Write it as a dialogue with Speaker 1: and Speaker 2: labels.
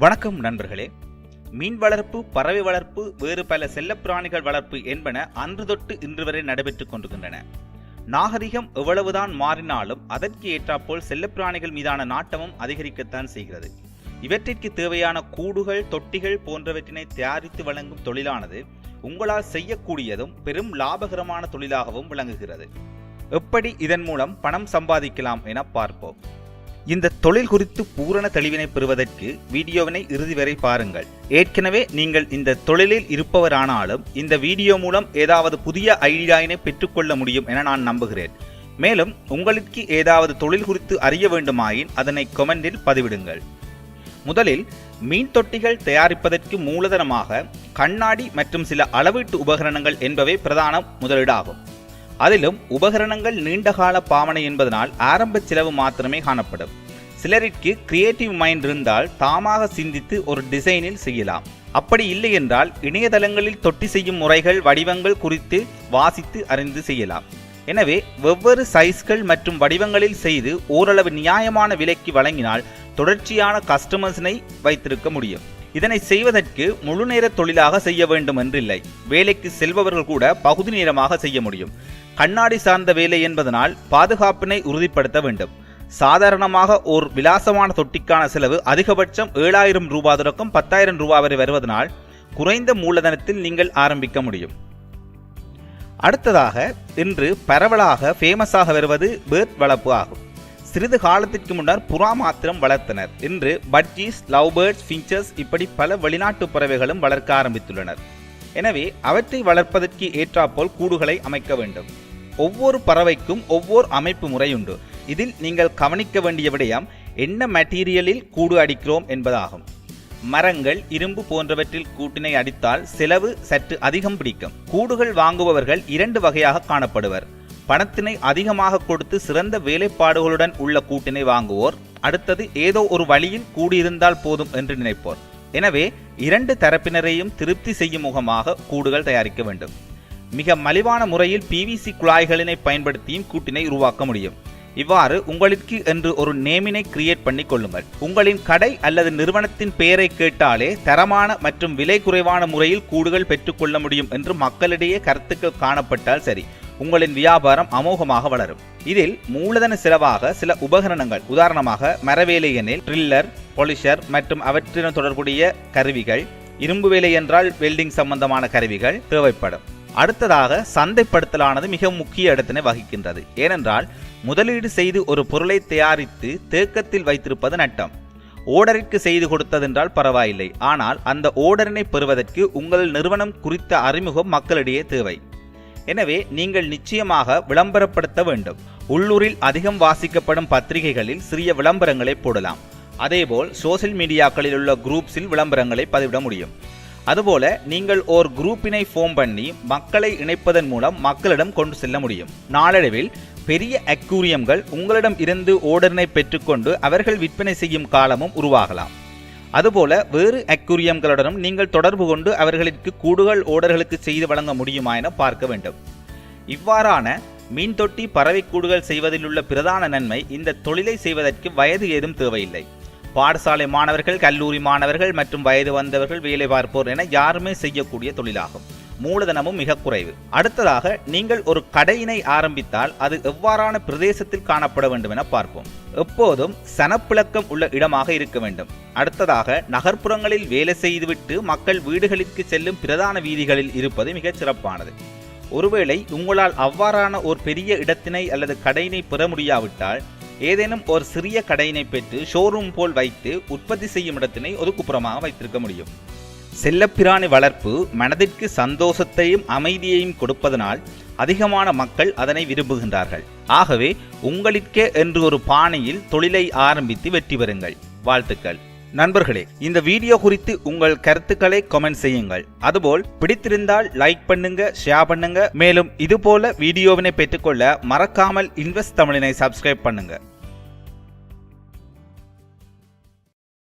Speaker 1: வணக்கம் நண்பர்களே. மீன் வளர்ப்பு, பறவை வளர்ப்பு, வேறு பல செல்லப்பிராணிகள் வளர்ப்பு என்பன அன்று தொட்டு இன்று வரை நடைபெற்றுக் கொண்டிருக்கின்றன. நாகரிகம் எவ்வளவுதான் மாறினாலும் அதற்கு ஏற்றாற்போல் செல்லப்பிராணிகள் மீதான நாட்டமும் அதிகரிக்கத்தான் செய்கிறது. இவற்றிற்கு தேவையான கூடுகள், தொட்டிகள் போன்றவற்றினை தயாரித்து வழங்கும் தொழிலானது உங்களால் செய்யக்கூடியதும் பெரும் லாபகரமான தொழிலாகவும் விளங்குகிறது. எப்படி இதன் மூலம் பணம் சம்பாதிக்கலாம் என பார்ப்போம். இந்த தொழில் குறித்து பூரண தெளிவினை பெறுவதற்கு வீடியோவினை இறுதி வரை பாருங்கள். ஏற்கனவே நீங்கள் இந்த தொழிலில் இருப்பவரானாலும் இந்த வீடியோ மூலம் ஏதாவது புதிய ஐடியாவினை பெற்றுக்கொள்ள முடியும் என நான் நம்புகிறேன். மேலும் உங்களுக்கு ஏதாவது தொழில் குறித்து அறிய வேண்டுமாயின் அதனை கமெண்டில் பதிவிடுங்கள். முதலில் மீன் தொட்டிகள் தயாரிப்பதற்கு மூலதனமாக கண்ணாடி மற்றும் சில அளவீட்டு உபகரணங்கள் என்பவை பிரதான முதலீடாகும். அதிலும் உபகரணங்கள் நீண்டகால பாவனை என்பதனால் ஆரம்ப செலவு மாத்திரமே காணப்படும். சிலருக்கு கிரியேட்டிவ் மைண்ட் இருந்தால் தாமாக சிந்தித்து ஒரு டிசைனில் செய்யலாம். அப்படி இல்லை என்றால் இணையதளங்களில் தொட்டி செய்யும் முறைகள், வடிவங்கள் குறித்து வாசித்து அறிந்து செய்யலாம். எனவே வெவ்வேறு சைஸ்கள் மற்றும் வடிவங்களில் செய்து ஓரளவு நியாயமான விலைக்கு வழங்கினால் தொடர்ச்சியான கஸ்டமர்ஸினை வைத்திருக்க முடியும். இதனை செய்வதற்கு முழு நேர தொழிலாக செய்ய வேண்டும் என்றில்லை. வேலைக்கு செல்பவர்கள் கூட பகுதி நேரமாக செய்ய முடியும். கண்ணாடி சார்ந்த வேலை என்பதனால் பாதுகாப்பினை உறுதிப்படுத்த வேண்டும். சாதாரணமாக ஒரு விலாசமான தொட்டிக்கான செலவு அதிகபட்சம் 7,000 ரூபாய் தொடக்கம் 10,000 ரூபாய் வரை வருவதனால் குறைந்த மூலதனத்தில் நீங்கள் ஆரம்பிக்க முடியும். அடுத்ததாக இன்று பரவலாக ஃபேமஸாக வருவது பேர்ட் வளர்ப்பு ஆகும். சிறிது காலத்திற்கு முன்னர் புறா மாத்திரம் வளர்த்தனர். இன்று பட்ஜீஸ், லவ் பேர்ட்ஸ், ஃபின்ச்சஸ் இப்படி பல வெளிநாட்டு பறவைகளும் வளர்க்க ஆரம்பித்துள்ளனர். எனவே அவற்றை வளர்ப்பதற்கு ஏற்றாற்போல் கூடுகளை அமைக்க வேண்டும். ஒவ்வொரு பறவைக்கும் ஒவ்வொரு அமைப்பு முறை உண்டு. இதில் நீங்கள் கவனிக்க வேண்டிய விடயம் என்ன மெட்டீரியலில் கூடு அடிக்கிறோம் என்பதாகும். மரங்கள், இரும்பு போன்றவற்றில் கூட்டினை அடித்தால் செலவு சற்று அதிகம் பிடிக்கும். கூடுகள் வாங்குபவர்கள் 2 வகையாக காணப்படுவர். பணத்தினை அதிகமாக கொடுத்து சிறந்த வேலைப்பாடுகளுடன் உள்ள கூட்டினை வாங்குவோர், அடுத்தது ஏதோ ஒரு வழியில் கூடியிருந்தால் போதும் என்று நினைப்போர். எனவே 2 தரப்பினரையும் திருப்தி செய்யும் முகமாக கூடுகள் தயாரிக்க வேண்டும். மிக மலிவான முறையில் PVC குழாய்களினை பயன்படுத்தியும் கூட்டினை உருவாக்க முடியும். இவ்வாறு உங்களுக்கு என்று ஒரு நேமினை கிரியேட் பண்ணி கொள்ளுங்கள். உங்களின் கடை அல்லது நிறுவனத்தின் பெயரை கேட்டாலே தரமான மற்றும் விலை குறைவான முறையில் கூடுகள் பெற்றுக்கொள்ள முடியும் என்று மக்களிடையே கருத்துக்கள் காணப்பட்டால் சரி, உங்களின் வியாபாரம் அமோகமாக வளரும். இதில் மூலதன செலவாக சில உபகரணங்கள், உதாரணமாக மரவேலை எனில் ட்ரில்லர், பொலிஷர் மற்றும் அவற்றுடன் தொடர்புடைய கருவிகள், இரும்பு வேலை என்றால் வெல்டிங் சம்பந்தமான கருவிகள் தேவைப்படும். அடுத்ததாக சந்தைப்படுத்தலானது மிக முக்கிய இடத்தினை வகிக்கின்றது. ஏனென்றால் முதலீடு செய்து ஒரு பொருளை தயாரித்து தேக்கத்தில் வைத்திருப்பது நட்டம். ஓர்டருக்கு செய்து கொடுத்ததென்றால் பரவாயில்லை, ஆனால் அந்த ஓர்டரினை பெறுவதற்கு உங்கள் நிறுவனம் குறித்த அறிமுகம் மக்களிடையே தேவை. எனவே நீங்கள் நிச்சயமாக விளம்பரப்படுத்த வேண்டும். உள்ளூரில் அதிகம் வாசிக்கப்படும் பத்திரிகைகளில் சிறிய விளம்பரங்களை போடலாம். அதேபோல் சோசியல் மீடியாக்களில் உள்ள குரூப்ஸில் விளம்பரங்களை பதிவிட முடியும். அதுபோல நீங்கள் ஒரு குரூப்பினை ஃபார்ம் பண்ணி மக்களை இணைப்பதன் மூலம் மக்களிடம் கொண்டு செல்ல முடியும். நாளடைவில் பெரிய அக்யூரியம்கள் உங்களிடம் இருந்து ஓர்டரினை பெற்றுக்கொண்டு அவர்கள் விற்பனை செய்யும் காலமும் உருவாகலாம். அதுபோல வேறு அக்யூரியம்களுடனும் நீங்கள் தொடர்பு கொண்டு அவர்களுக்கு கூடுகள் ஓர்டர்களுக்கு செய்து வழங்க முடியுமா என பார்க்க வேண்டும். இவ்வாறான மீன் தொட்டி, பறவை கூடுகள் செய்வதில் உள்ள பிரதான நன்மை, இந்த தொழிலை செய்வதற்கு வயது ஏதும் தேவையில்லை. பாடசாலை மாணவர்கள், கல்லூரி மாணவர்கள் மற்றும் வயது வந்தவர்கள், வேலை பார்ப்போர் என யாருமே செய்யக்கூடிய தொழிலாகும். மூலதனமும் மிக குறைவு. அடுத்ததாக நீங்கள் ஒரு கடையினை ஆரம்பித்தால் அது எவ்வாறான பிரதேசத்தில் காணப்பட வேண்டும் என பார்ப்போம். எப்போதும் சனப்பிளக்கம் உள்ள இடமாக இருக்க வேண்டும். அடுத்ததாக நகர்ப்புறங்களில் வேலை செய்துவிட்டு மக்கள் வீடுகளுக்கு செல்லும் பிரதான வீதிகளில் இருப்பது மிகச் சிறப்பானது. ஒருவேளை உங்களால் அவ்வாறான ஒரு பெரிய இடத்தினை அல்லது கடையினை பெற முடியாவிட்டால் ஏதேனும் ஒரு சிறிய கடையினை பெற்று ஷோரூம் போல் வைத்து உற்பத்தி செய்யும் இடத்தினை ஒதுக்குப்புறமாக வைத்திருக்க முடியும். செல்லப்பிராணி வளர்ப்பு மனதிற்கு சந்தோஷத்தையும் அமைதியையும் கொடுப்பதனால் அதிகமான மக்கள் அதனை விரும்புகின்றார்கள். ஆகவே உங்களுக்கே என்று ஒரு பாணியில் தொழிலை ஆரம்பித்து வெற்றி பெறுங்கள். வாழ்த்துக்கள். நண்பர்களே, இந்த வீடியோ குறித்து உங்கள் கருத்துக்களை கமெண்ட் செய்யுங்கள். அதுபோல் பிடித்திருந்தால் லைக் பண்ணுங்க, ஷேர் பண்ணுங்க. மேலும் இதுபோல வீடியோவினை பெற்றுக்கொள்ள மறக்காமல் இன்வெஸ்ட் தமிழினை சப்ஸ்கிரைப் பண்ணுங்க.